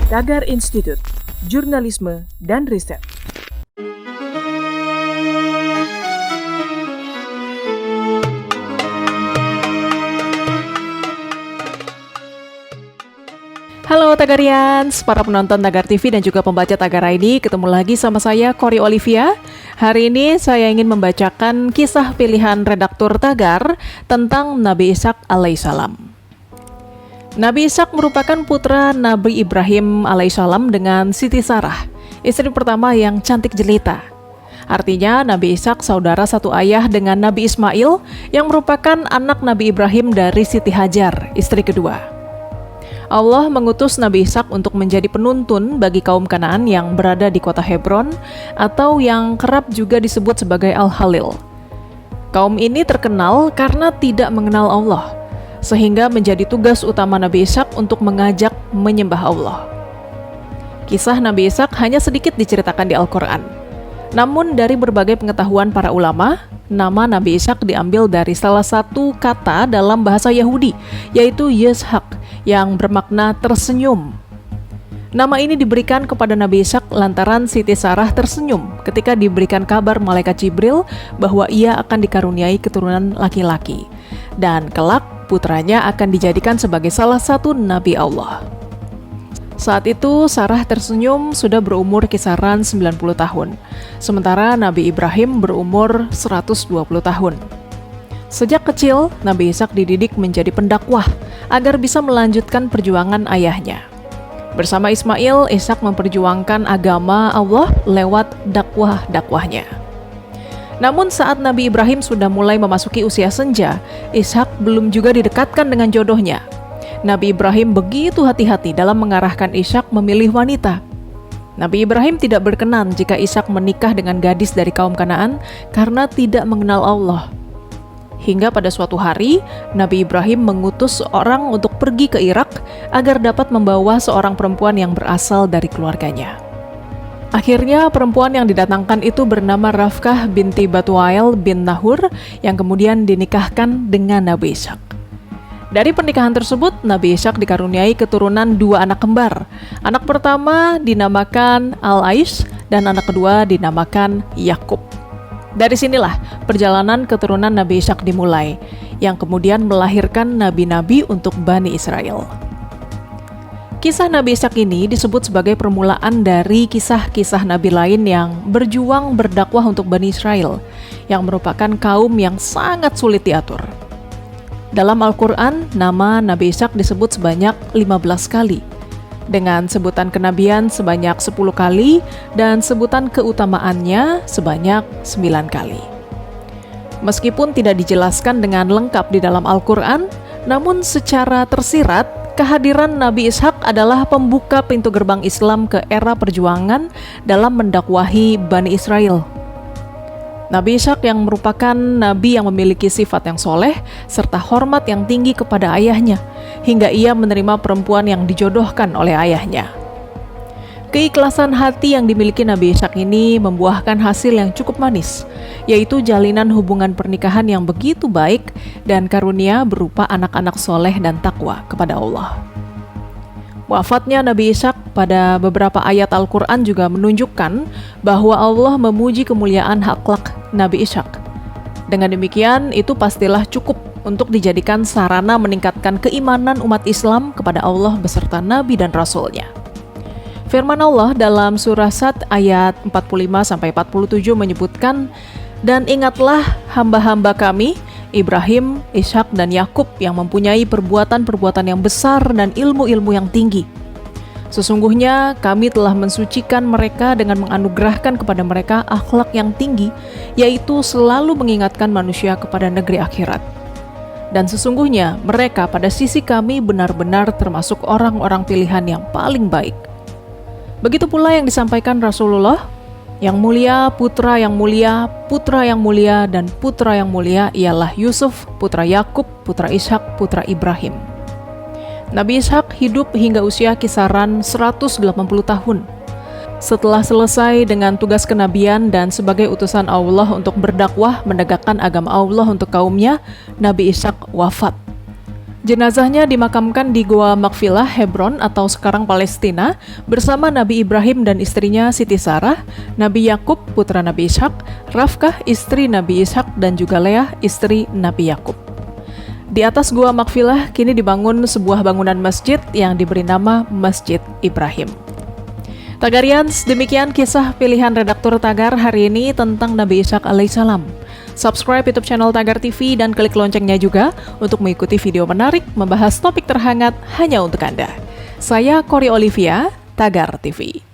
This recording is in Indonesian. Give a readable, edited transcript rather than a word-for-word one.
Tagar Institut, Jurnalisme dan Riset. Halo Tagarians, para penonton Tagar TV dan juga pembaca Tagar ID, ketemu lagi sama saya, Kori Olivia. Hari ini saya ingin membacakan kisah pilihan redaktur Tagar tentang Nabi Ishak alaihissalam. Nabi Ishak merupakan putra Nabi Ibrahim alaihissalam dengan Siti Sarah, istri pertama yang cantik jelita. Artinya Nabi Ishak saudara satu ayah dengan Nabi Ismail yang merupakan anak Nabi Ibrahim dari Siti Hajar, istri kedua. Allah mengutus Nabi Ishak untuk menjadi penuntun bagi kaum Kanaan yang berada di kota Hebron atau yang kerap juga disebut sebagai Al-Halil. Kaum ini terkenal karena tidak mengenal Allah, sehingga menjadi tugas utama Nabi Ishak untuk mengajak menyembah Allah. Kisah Nabi Ishak hanya sedikit diceritakan di Al-Quran. Namun dari berbagai pengetahuan para ulama, nama Nabi Ishak diambil dari salah satu kata dalam bahasa Yahudi, yaitu Yishak, yang bermakna tersenyum. Nama ini diberikan kepada Nabi Ishak lantaran Siti Sarah tersenyum ketika diberikan kabar malaikat Jibril bahwa ia akan dikaruniai keturunan laki-laki, dan kelak putranya akan dijadikan sebagai salah satu Nabi Allah. Saat itu Sarah tersenyum sudah berumur kisaran 90 tahun, sementara Nabi Ibrahim berumur 120 tahun. Sejak kecil, Nabi Ishak dididik menjadi pendakwah agar bisa melanjutkan perjuangan ayahnya. Bersama Ismail, Ishak memperjuangkan agama Allah lewat dakwahnya. Namun saat Nabi Ibrahim sudah mulai memasuki usia senja, Ishak belum juga didekatkan dengan jodohnya. Nabi Ibrahim begitu hati-hati dalam mengarahkan Ishak memilih wanita. Nabi Ibrahim tidak berkenan jika Ishak menikah dengan gadis dari kaum Kanaan karena tidak mengenal Allah. Hingga pada suatu hari, Nabi Ibrahim mengutus seorang untuk pergi ke Irak agar dapat membawa seorang perempuan yang berasal dari keluarganya. Akhirnya perempuan yang didatangkan itu bernama Rafkah binti Batuail bin Nahur yang kemudian dinikahkan dengan Nabi Ishak. Dari pernikahan tersebut, Nabi Ishak dikaruniai keturunan dua anak kembar. Anak pertama dinamakan Al-Aish dan anak kedua dinamakan Yakub. Dari sinilah perjalanan keturunan Nabi Ishak dimulai, yang kemudian melahirkan nabi-nabi untuk Bani Israel. Kisah Nabi Ishak ini disebut sebagai permulaan dari kisah-kisah nabi lain yang berjuang berdakwah untuk Bani Israel, yang merupakan kaum yang sangat sulit diatur. Dalam Al-Quran, nama Nabi Ishak disebut sebanyak 15 kali, dengan sebutan kenabian sebanyak 10 kali dan sebutan keutamaannya sebanyak 9 kali. Meskipun tidak dijelaskan dengan lengkap di dalam Al-Quran, namun secara tersirat, kehadiran Nabi Ishak adalah pembuka pintu gerbang Islam ke era perjuangan dalam mendakwahi Bani Israel. Nabi Ishak yang merupakan nabi yang memiliki sifat yang soleh serta hormat yang tinggi kepada ayahnya, hingga ia menerima perempuan yang dijodohkan oleh ayahnya. Keikhlasan hati yang dimiliki Nabi Ishak ini membuahkan hasil yang cukup manis, yaitu jalinan hubungan pernikahan yang begitu baik dan karunia berupa anak-anak soleh dan takwa kepada Allah. Wafatnya Nabi Ishak pada beberapa ayat Al-Quran juga menunjukkan bahwa Allah memuji kemuliaan akhlak Nabi Ishak. Dengan demikian, itu pastilah cukup untuk dijadikan sarana meningkatkan keimanan umat Islam kepada Allah beserta Nabi dan Rasul-Nya. Firman Allah dalam surah Sad ayat 45-47 menyebutkan, "Dan ingatlah hamba-hamba kami, Ibrahim, Ishak, dan Yakub yang mempunyai perbuatan-perbuatan yang besar dan ilmu-ilmu yang tinggi. Sesungguhnya kami telah mensucikan mereka dengan menganugerahkan kepada mereka akhlak yang tinggi, yaitu selalu mengingatkan manusia kepada negeri akhirat. Dan sesungguhnya mereka pada sisi kami benar-benar termasuk orang-orang pilihan yang paling baik." Begitu pula yang disampaikan Rasulullah, yang mulia, putra yang mulia, putra yang mulia, dan putra yang mulia ialah Yusuf, putra Yakub, putra Ishak, putra Ibrahim. Nabi Ishak hidup hingga usia kisaran 180 tahun. Setelah selesai dengan tugas kenabian dan sebagai utusan Allah untuk berdakwah menegakkan agama Allah untuk kaumnya, Nabi Ishak wafat. Jenazahnya dimakamkan di Goa Makfilah, Hebron atau sekarang Palestina bersama Nabi Ibrahim dan istrinya Siti Sarah, Nabi Yakub putra Nabi Ishak, Rafkah istri Nabi Ishak dan juga Leah istri Nabi Yakub. Di atas Goa Makfilah kini dibangun sebuah bangunan masjid yang diberi nama Masjid Ibrahim. Tagarians, demikian kisah pilihan redaktur Tagar hari ini tentang Nabi Ishak alaihissalam. Subscribe YouTube channel Tagar TV dan klik loncengnya juga untuk mengikuti video menarik membahas topik terhangat hanya untuk Anda. Saya Cory Olivia, Tagar TV.